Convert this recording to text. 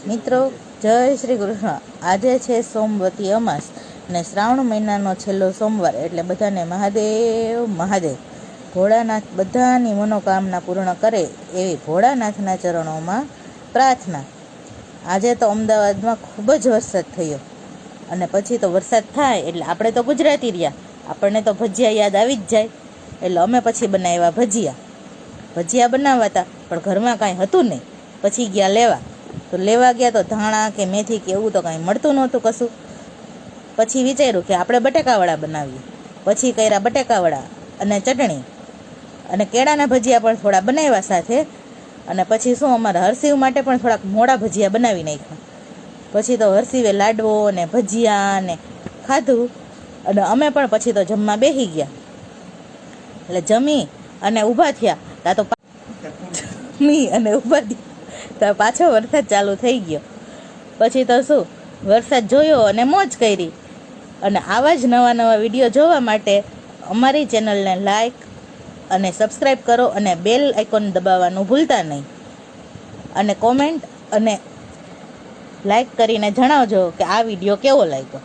મિત્રો જય શ્રી કૃષ્ણ। આજે છે સોમવતી અમાસ ને શ્રાવણ મહિનાનો છેલ્લો સોમવાર, એટલે બધાને મહાદેવ મહાદેવ। ભોળાનાથ બધાની મનોકામના પૂર્ણ કરે એવી ભોળાનાથના ચરણોમાં પ્રાર્થના। આજે તો અમદાવાદમાં ખૂબ જ વરસાદ થયો, અને પછી તો વરસાદ થાય એટલે આપણે તો ગુજરાતી રહ્યા, આપણને તો ભજીયા યાદ આવી જ જાય। એટલે અમે પછી બનાવ્યા ભજીયા બનાવતા, પણ ઘરમાં કાંઈ હતું નહીં। પછી ગયા લેવા, તો લેવા ગયા તો ધાણા કે મેથી કે એવું તો કાંઈ મળતું નહોતું કશું। પછી વિચાર્યું કે આપણે બટેકાવડા બનાવીએ। પછી કર્યા બટેકાવડા અને ચટણી, અને કેળાના ભજીયા પણ થોડા બનાવ્યા સાથે। અને પછી શું, અમારા હરશિવ માટે પણ થોડાક મોડા ભજીયા બનાવી નાખ્યા। પછી તો હરશિવે લાડવો ને ભજીયા ને ખાધું, અને અમે પણ પછી તો જમવા બેસી ગયા। એટલે જમી અને ઊભા થયા ત્યાં તો પાછો વરસાદ ચાલુ થઈ ગયો। પછી તો શું, વરસાદ જોયો અને મોજ કરી। અને આવા જ નવા વિડીયો જોવા માટે અમારી ચેનલને લાઈક અને સબસ્ક્રાઈબ કરો, અને બેલ આઇકોન દબાવવાનું ભૂલતા નહીં। અને કોમેન્ટ અને લાઈક કરીને જણાવજો કે આ વિડીયો કેવો લાગ્યો।